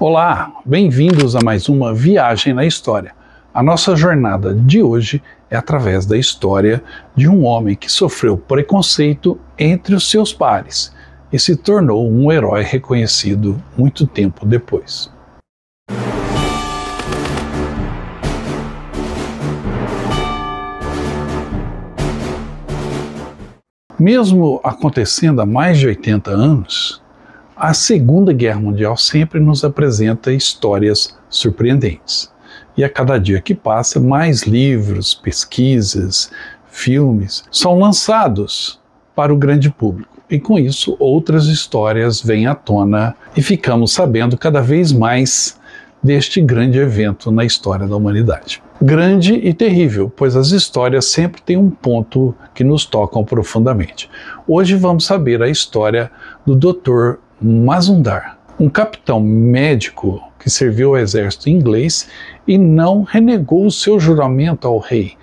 Olá, bem-vindos a mais uma viagem na história. A nossa jornada de hoje é através da história de um homem que sofreu preconceito entre os seus pares e se tornou um herói reconhecido muito tempo depois. Mesmo acontecendo há mais de 80 anos, a Segunda Guerra Mundial sempre nos apresenta histórias surpreendentes. E a cada dia que passa, mais livros, pesquisas, filmes são lançados para o grande público. E com isso, outras histórias vêm à tona e ficamos sabendo cada vez mais deste grande evento na história da humanidade. Grande e terrível, pois as histórias sempre têm um ponto que nos tocam profundamente. Hoje vamos saber a história do Dr. Mazumdar, um capitão médico que serviu ao exército inglês e não renegou o seu juramento ao rei,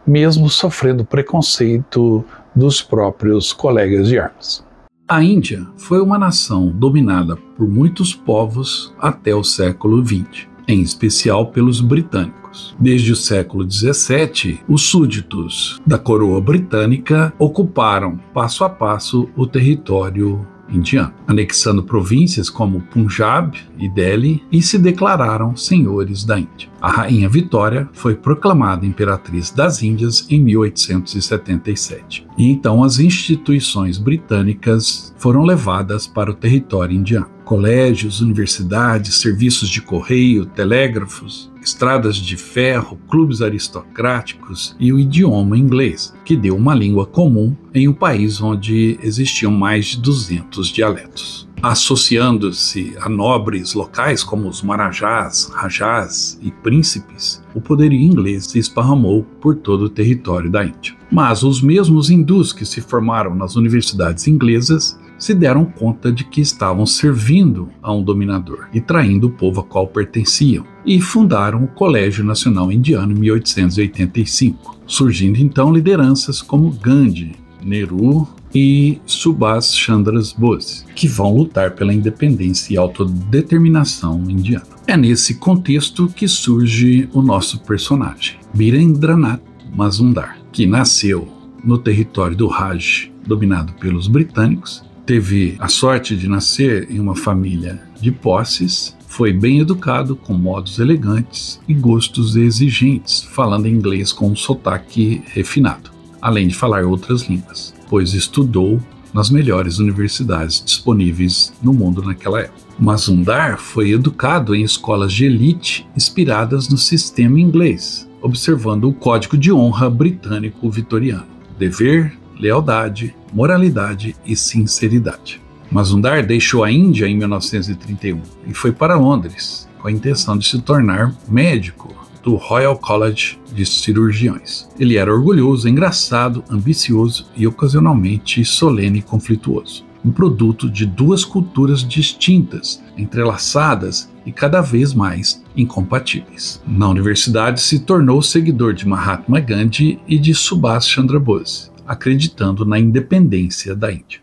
mesmo sofrendo preconceito dos próprios colegas de armas. A Índia foi uma nação dominada por muitos povos até o século XX, em especial pelos britânicos. Desde o século XVII, os súditos da coroa britânica ocuparam passo a passo o território indiano, anexando províncias como Punjab e Delhi e se declararam senhores da Índia. A rainha Vitória foi proclamada imperatriz das Índias em 1877. E então as instituições britânicas foram levadas para o território indiano. Colégios, universidades, serviços de correio, telégrafos, estradas de ferro, clubes aristocráticos e o idioma inglês, que deu uma língua comum em um país onde existiam mais de 200 dialetos. Associando-se a nobres locais como os marajás, rajás e príncipes, o poderio inglês se esparramou por todo o território da Índia. Mas os mesmos hindus que se formaram nas universidades inglesas se deram conta de que estavam servindo a um dominador e traindo o povo a qual pertenciam, e fundaram o Colégio Nacional Indiano em 1885, surgindo então lideranças como Gandhi, Nehru e Subhas Chandra Bose, que vão lutar pela independência e autodeterminação indiana. É nesse contexto que surge o nosso personagem, Birendranath Mazumdar, que nasceu no território do Raj, dominado pelos britânicos, teve a sorte de nascer em uma família de posses, foi bem educado, com modos elegantes e gostos exigentes, falando inglês com um sotaque refinado, além de falar outras línguas, pois estudou nas melhores universidades disponíveis no mundo naquela época. Mazumdar foi educado em escolas de elite inspiradas no sistema inglês, observando o código de honra britânico vitoriano: dever, lealdade, moralidade e sinceridade. Mazumdar deixou a Índia em 1931 e foi para Londres com a intenção de se tornar médico do Royal College de Cirurgiões. Ele era orgulhoso, engraçado, ambicioso e ocasionalmente solene e conflituoso. Um produto de duas culturas distintas, entrelaçadas e cada vez mais incompatíveis. Na universidade se tornou seguidor de Mahatma Gandhi e de Subhas Chandra Bose, acreditando na independência da Índia.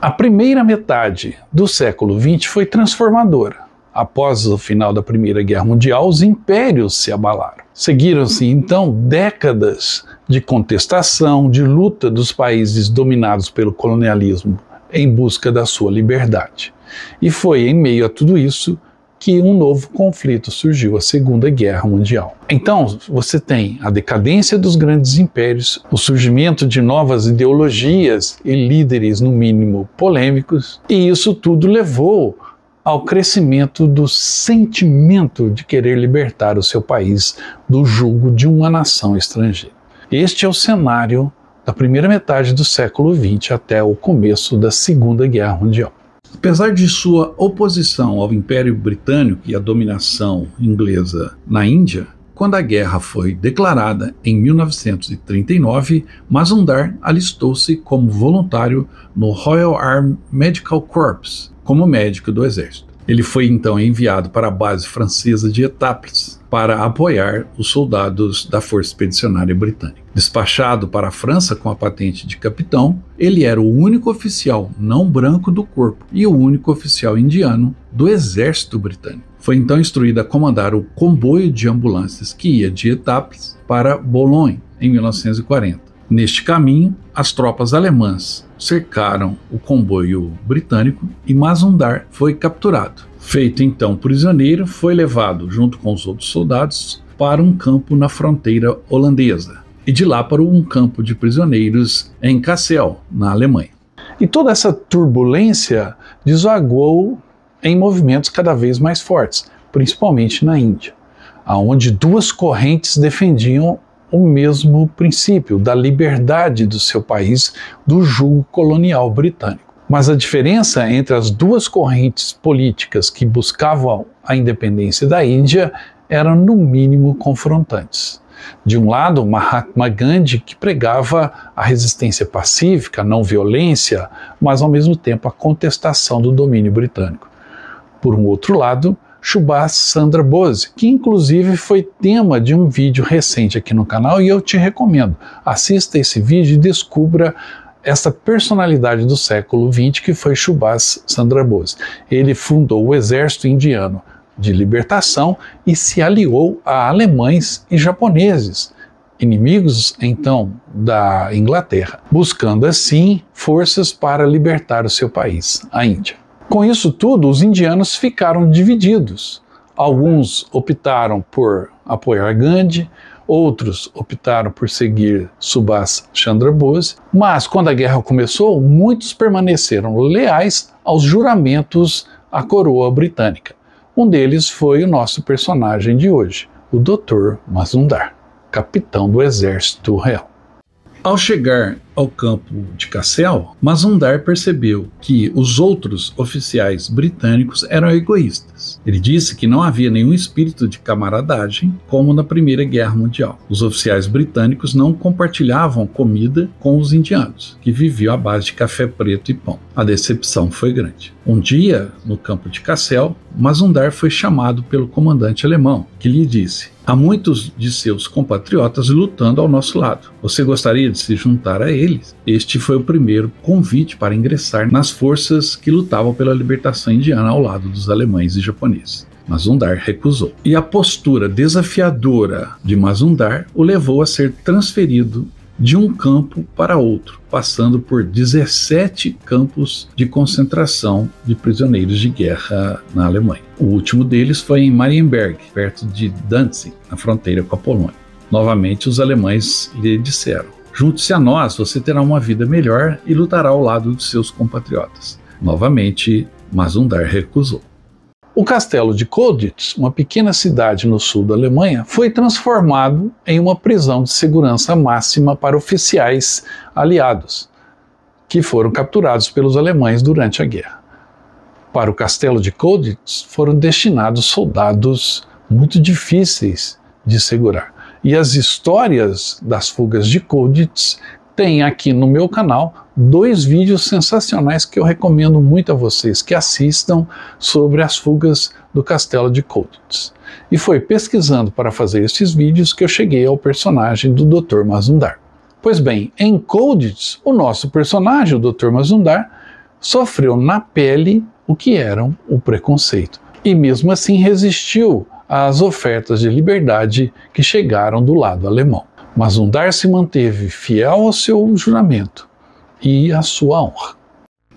A primeira metade do século XX foi transformadora. Após o final da Primeira Guerra Mundial, os impérios se abalaram. Seguiram-se então décadas de contestação, de luta dos países dominados pelo colonialismo em busca da sua liberdade. E foi em meio a tudo isso que um novo conflito surgiu, a Segunda Guerra Mundial. Então, você tem a decadência dos grandes impérios, o surgimento de novas ideologias e líderes, no mínimo, polêmicos, e isso tudo levou ao crescimento do sentimento de querer libertar o seu país do jugo de uma nação estrangeira. Este é o cenário da primeira metade do século XX até o começo da Segunda Guerra Mundial. Apesar de sua oposição ao Império Britânico e à dominação inglesa na Índia, quando a guerra foi declarada em 1939, Mazumdar alistou-se como voluntário no Royal Army Medical Corps, como médico do exército. Ele foi então enviado para a base francesa de Étaples para apoiar os soldados da Força Expedicionária Britânica. Despachado para a França com a patente de capitão, ele era o único oficial não branco do corpo e o único oficial indiano do exército britânico. Foi então instruído a comandar o comboio de ambulâncias que ia de Étaples para Boulogne em 1940. Neste caminho, as tropas alemãs cercaram o comboio britânico e Mazumdar foi capturado. Feito então prisioneiro, foi levado junto com os outros soldados para um campo na fronteira holandesa e de lá para um campo de prisioneiros em Kassel, na Alemanha. E toda essa turbulência desagou em movimentos cada vez mais fortes, principalmente na Índia, onde duas correntes defendiam o mesmo princípio da liberdade do seu país do jugo colonial britânico. Mas a diferença entre as duas correntes políticas que buscavam a independência da Índia eram no mínimo confrontantes. De um lado, Mahatma Gandhi, que pregava a resistência pacífica, a não violência, mas ao mesmo tempo a contestação do domínio britânico. Por um outro lado, Subhas Chandra Bose, que inclusive foi tema de um vídeo recente aqui no canal e eu te recomendo. Assista esse vídeo e descubra essa personalidade do século XX que foi Subhas Chandra Bose. Ele fundou o Exército Indiano de Libertação e se aliou a alemães e japoneses, inimigos então da Inglaterra, buscando assim forças para libertar o seu país, a Índia. Com isso tudo, os indianos ficaram divididos. Alguns optaram por apoiar Gandhi, outros optaram por seguir Subhas Chandra Bose, mas quando a guerra começou, muitos permaneceram leais aos juramentos à coroa britânica. Um deles foi o nosso personagem de hoje, o Dr. Mazumdar, capitão do Exército Real. Ao chegar ao campo de Kassel, Mazumdar percebeu que os outros oficiais britânicos eram egoístas. Ele disse que não havia nenhum espírito de camaradagem como na Primeira Guerra Mundial. Os oficiais britânicos não compartilhavam comida com os indianos, que viviam à base de café preto e pão. A decepção foi grande. Um dia, no campo de Kassel, Mazumdar foi chamado pelo comandante alemão, que lhe disse: há muitos de seus compatriotas lutando ao nosso lado. Você gostaria de se juntar a eles? Este foi o primeiro convite para ingressar nas forças que lutavam pela libertação indiana ao lado dos alemães e japoneses. Mazumdar recusou. E a postura desafiadora de Mazumdar o levou a ser transferido de um campo para outro, passando por 17 campos de concentração de prisioneiros de guerra na Alemanha. O último deles foi em Marienberg, perto de Danzig, na fronteira com a Polônia. Novamente, os alemães lhe disseram: junte-se a nós, você terá uma vida melhor e lutará ao lado de seus compatriotas. Novamente, Mazumdar recusou. O castelo de Colditz, uma pequena cidade no sul da Alemanha, foi transformado em uma prisão de segurança máxima para oficiais aliados, que foram capturados pelos alemães durante a guerra. Para o castelo de Colditz foram destinados soldados muito difíceis de segurar. E as histórias das fugas de Colditz tem aqui no meu canal 2 vídeos sensacionais que eu recomendo muito a vocês que assistam sobre as fugas do castelo de Colditz. E foi pesquisando para fazer esses vídeos que eu cheguei ao personagem do Dr. Mazumdar. Pois bem, em Colditz, o nosso personagem, o Dr. Mazumdar, sofreu na pele o que era o preconceito. E mesmo assim resistiu às ofertas de liberdade que chegaram do lado alemão. Mazumdar se manteve fiel ao seu juramento e à sua honra.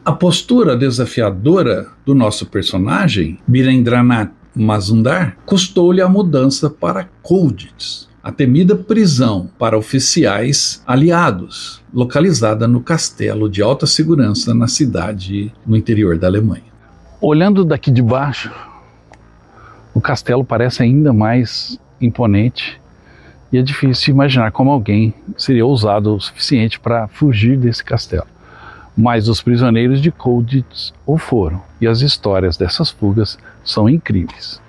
A postura desafiadora do nosso personagem, Birendranath Mazumdar, custou-lhe a mudança para Colditz, a temida prisão para oficiais aliados, localizada no castelo de alta segurança na cidade no interior da Alemanha. Olhando daqui de baixo, o castelo parece ainda mais imponente. E é difícil imaginar como alguém seria ousado o suficiente para fugir desse castelo. Mas os prisioneiros de Colditz o foram, e as histórias dessas fugas são incríveis.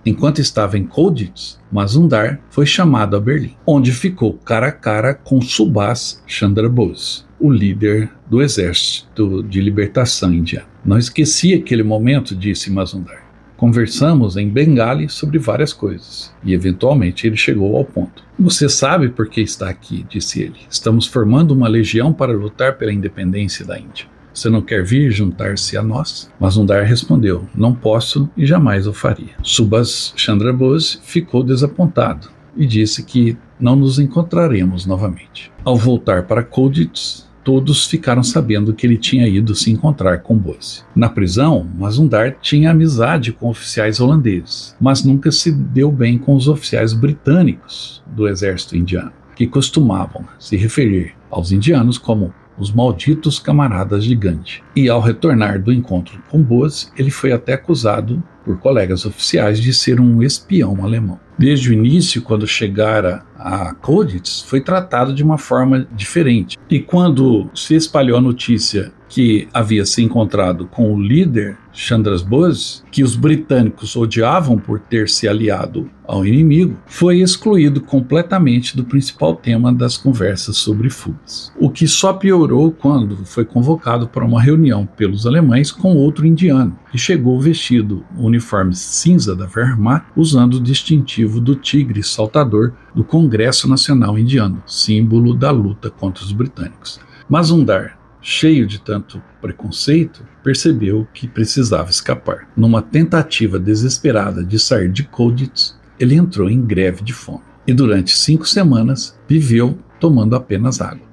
Enquanto estava em Colditz, Mazumdar foi chamado a Berlim, onde ficou cara a cara com Subhas Chandra Bose. o líder do Exército de Libertação Indiano. Não esqueci aquele momento, disse Mazumdar. Conversamos em Bengali sobre várias coisas, e eventualmente ele chegou ao ponto. Você sabe por que está aqui, disse ele. Estamos formando uma legião para lutar pela independência da Índia. Você não quer vir juntar-se a nós? Mazumdar respondeu, não posso e jamais o faria. Subhas Chandra Bose ficou desapontado e disse que não nos encontraremos novamente. Ao voltar para Colditz, todos ficaram sabendo que ele tinha ido se encontrar com Bose. Na prisão, Mazumdar tinha amizade com oficiais holandeses, mas nunca se deu bem com os oficiais britânicos do exército indiano, que costumavam se referir aos indianos como os malditos camaradas de Gandhi. E ao retornar do encontro com Bose, ele foi até acusado por colegas oficiais de ser um espião alemão. Desde o início, quando chegara a Colditz, foi tratado de uma forma diferente. E quando se espalhou a notícia que havia se encontrado com o líder Chandra Bose, que os britânicos odiavam por ter se aliado ao inimigo, foi excluído completamente do principal tema das conversas sobre fugas. O que só piorou quando foi convocado para uma reunião pelos alemães com outro indiano, que chegou vestido o uniforme cinza da Wehrmacht, usando o distintivo do tigre saltador do Congresso Nacional Indiano, símbolo da luta contra os britânicos. Mazumdar, cheio de tanto preconceito, percebeu que precisava escapar. Numa tentativa desesperada de sair de Colditz, ele entrou em greve de fome e durante 5 semanas viveu tomando apenas água,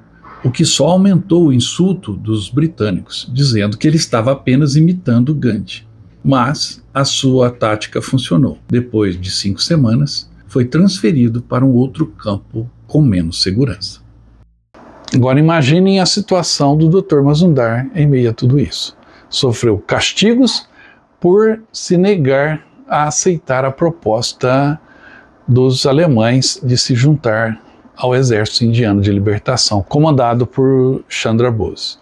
o que só aumentou o insulto dos britânicos, dizendo que ele estava apenas imitando Gandhi. Mas a sua tática funcionou. Depois de 5 semanas, foi transferido para um outro campo com menos segurança. Agora imaginem a situação do Dr. Mazumdar em meio a tudo isso. Sofreu castigos por se negar a aceitar a proposta dos alemães de se juntar ao Exército Indiano de Libertação, comandado por Chandra Bose.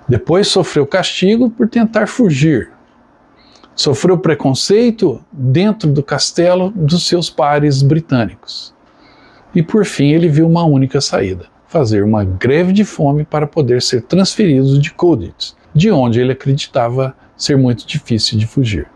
Depois sofreu castigo por tentar fugir. Sofreu preconceito dentro do castelo dos seus pares britânicos. E por fim ele viu uma única saída: fazer uma greve de fome para poder ser transferido de Colditz, de onde ele acreditava ser muito difícil de fugir.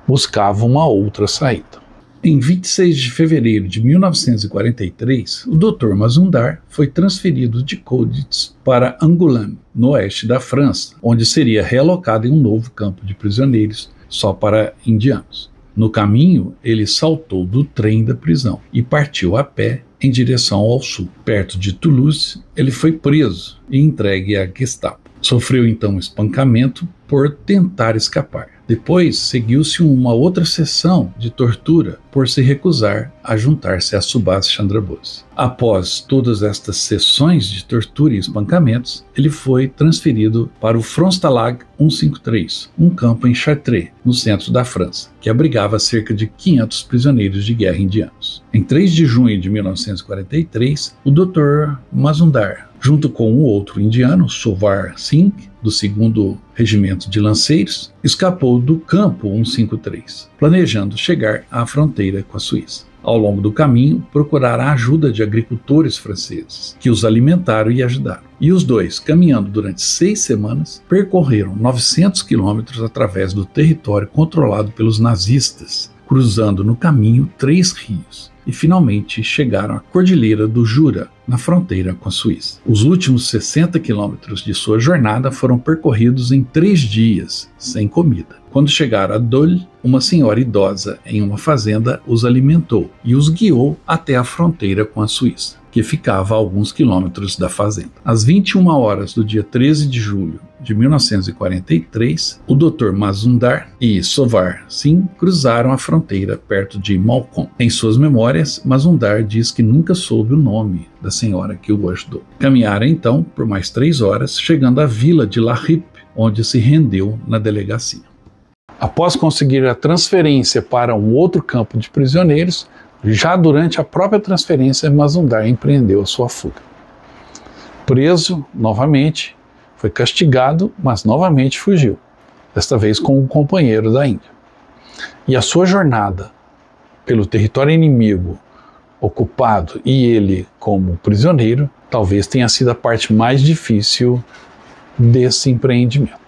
Buscava uma outra saída. Em 26 de fevereiro de 1943, o Dr. Mazumdar foi transferido de Colditz para Angoulême, no oeste da França, onde seria realocado em um novo campo de prisioneiros só para indianos. No caminho, ele saltou do trem da prisão e partiu a pé em direção ao sul. Perto de Toulouse, ele foi preso e entregue à Gestapo. Sofreu então um espancamento por tentar escapar. Depois, seguiu-se uma outra sessão de tortura por se recusar a juntar-se a Subhas Chandra Bose. Após todas estas sessões de tortura e espancamentos, ele foi transferido para o Frontstalag 153, um campo em Chartres, no centro da França, que abrigava cerca de 500 prisioneiros de guerra indianos. Em 3 de junho de 1943, o Dr. Mazumdar, junto com um outro indiano, Sovar Singh, do 2º Regimento de Lanceiros, escapou do campo 153, planejando chegar à fronteira com a Suíça. Ao longo do caminho, procuraram a ajuda de agricultores franceses, que os alimentaram e ajudaram. E os dois, caminhando durante 6 semanas, percorreram 900 quilômetros através do território controlado pelos nazistas, cruzando no caminho 3 rios. E finalmente chegaram à Cordilheira do Jura, na fronteira com a Suíça. Os últimos 60 quilômetros de sua jornada foram percorridos em 3 dias, sem comida. Quando chegaram a Dole, uma senhora idosa em uma fazenda os alimentou e os guiou até a fronteira com a Suíça, que ficava a alguns quilômetros da fazenda. Às 21 horas do dia 13 de julho de 1943, o Dr. Mazumdar e Sovar Singh cruzaram a fronteira perto de Malcom. Em suas memórias, Mazumdar diz que nunca soube o nome da senhora que o ajudou. Caminharam então por mais 3 horas, chegando à vila de La Ripe, onde se rendeu na delegacia. Após conseguir a transferência para um outro campo de prisioneiros, já durante a própria transferência, Mazumdar empreendeu a sua fuga. Preso novamente, foi castigado, mas novamente fugiu, desta vez com um companheiro da Índia. E a sua jornada pelo território inimigo, ocupado e ele como prisioneiro, talvez tenha sido a parte mais difícil desse empreendimento.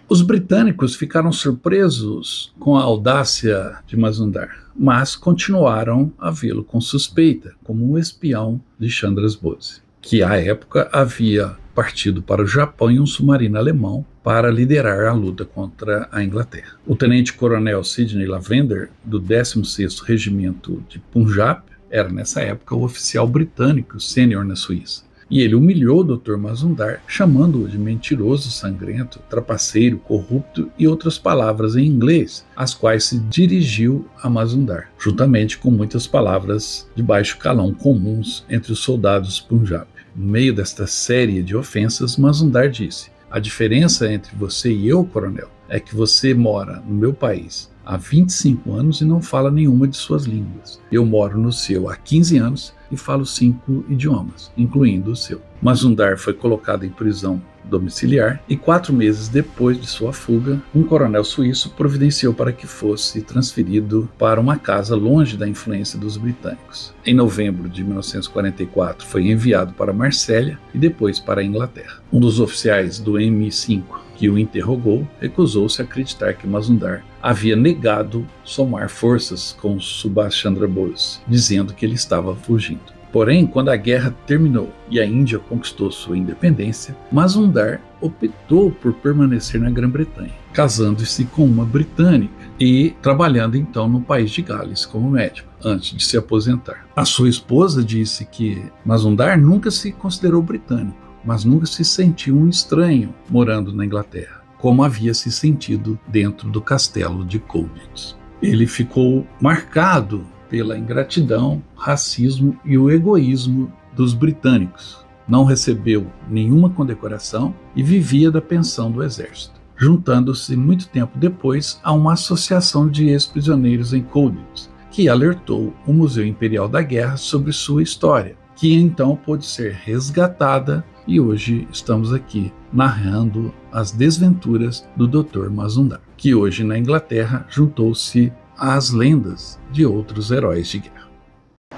Os britânicos ficaram surpresos com a audácia de Mazumdar, mas continuaram a vê-lo com suspeita como um espião de Chandras Bose, que à época havia partido para o Japão em um submarino alemão para liderar a luta contra a Inglaterra. O tenente-coronel Sidney Lavender, do 16º Regimento de Punjab, era nessa época o oficial britânico sênior na Suíça. E ele humilhou o Dr. Mazumdar, chamando-o de mentiroso, sangrento, trapaceiro, corrupto e outras palavras em inglês, as quais se dirigiu a Mazumdar, juntamente com muitas palavras de baixo calão comuns entre os soldados Punjab. No meio desta série de ofensas, Mazumdar disse: "A diferença entre você e eu, coronel, é que você mora no meu país há 25 anos e não fala nenhuma de suas línguas. Eu moro no seu há 15 anos e falo 5 idiomas, incluindo o seu." Mazumdar foi colocado em prisão domiciliar e 4 meses depois de sua fuga, um coronel suíço providenciou para que fosse transferido para uma casa longe da influência dos britânicos. Em novembro de 1944, foi enviado para Marsella e depois para a Inglaterra. Um dos oficiais do MI5 que o interrogou recusou-se a acreditar que Mazumdar havia negado somar forças com Subhash Chandra Bose, dizendo que ele estava fugindo. Porém, quando a guerra terminou e a Índia conquistou sua independência, Mazumdar optou por permanecer na Grã-Bretanha, casando-se com uma britânica e trabalhando então no país de Gales como médico, antes de se aposentar. A sua esposa disse que Mazumdar nunca se considerou britânico, mas nunca se sentiu um estranho morando na Inglaterra, como havia se sentido dentro do castelo de Colditz. Ele ficou marcado pela ingratidão, racismo e o egoísmo dos britânicos. Não recebeu nenhuma condecoração e vivia da pensão do exército, juntando-se muito tempo depois a uma associação de ex-prisioneiros em Colditz, que alertou o Museu Imperial da Guerra sobre sua história, que então pôde ser resgatada, e hoje estamos aqui narrando as desventuras do Dr. Mazumdar, que hoje na Inglaterra juntou-se às lendas de outros heróis de guerra.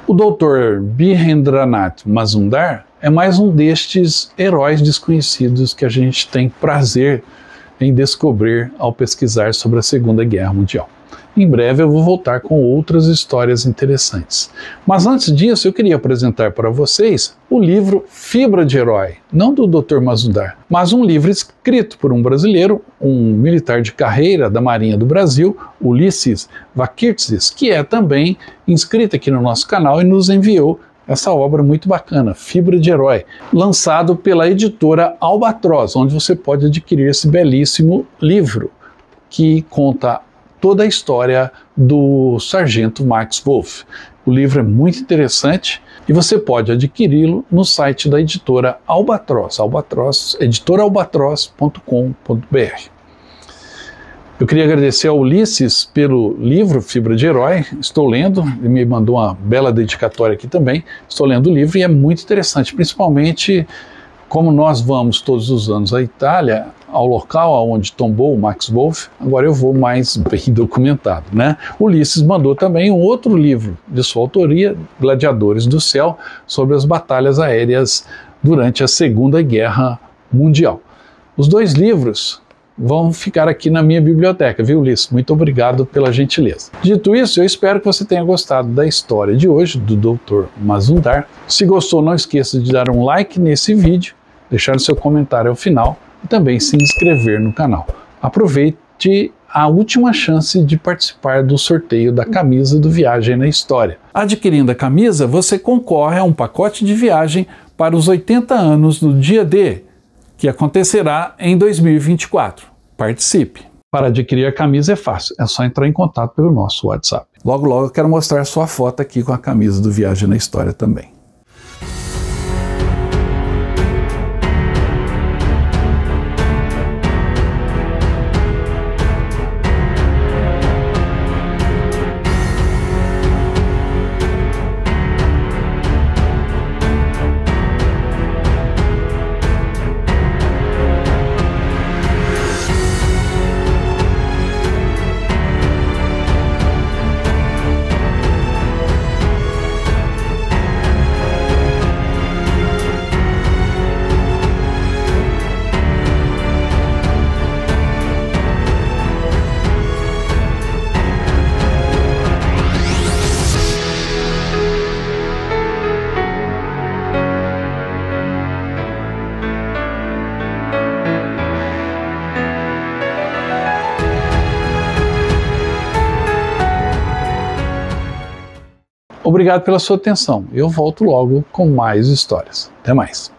O Dr. Birendranath Mazumdar é mais um destes heróis desconhecidos que a gente tem prazer em descobrir ao pesquisar sobre a Segunda Guerra Mundial. Em breve eu vou voltar com outras histórias interessantes. Mas antes disso, eu queria apresentar para vocês o livro Fibra de Herói, não do Dr. Mazumdar, mas um livro escrito por um brasileiro, um militar de carreira da Marinha do Brasil, Ulisses Vakirtzis, que é também inscrito aqui no nosso canal e nos enviou essa obra muito bacana, Fibra de Herói, lançado pela editora Albatroz, onde você pode adquirir esse belíssimo livro, que conta toda a história do sargento Max Wolff. O livro é muito interessante e você pode adquiri-lo no site da editora Albatroz, editoraalbatroz.com.br. Eu queria agradecer ao Ulisses pelo livro Fibra de Herói. Estou lendo, ele me mandou uma bela dedicatória aqui também. Estou lendo o livro e é muito interessante, principalmente como nós vamos todos os anos à Itália, ao local onde tombou o Max Wolff. Agora eu vou mais bem documentado, né? Ulisses mandou também um outro livro de sua autoria, Gladiadores do Céu, sobre as batalhas aéreas durante a Segunda Guerra Mundial. Os dois livros vão ficar aqui na minha biblioteca, viu, Ulisses? Muito obrigado pela gentileza. Dito isso, eu espero que você tenha gostado da história de hoje, do Dr. Mazumdar. Se gostou, não esqueça de dar um like nesse vídeo, deixar o seu comentário ao final e também se inscrever no canal. Aproveite a última chance de participar do sorteio da camisa do Viagem na História. Adquirindo a camisa, você concorre a um pacote de viagem para os 80 anos do Dia D, que acontecerá em 2024. Participe! Para adquirir a camisa é fácil, é só entrar em contato pelo nosso WhatsApp. Logo, logo eu quero mostrar sua foto aqui com a camisa do Viagem na História também. Obrigado pela sua atenção. Eu volto logo com mais histórias. Até mais.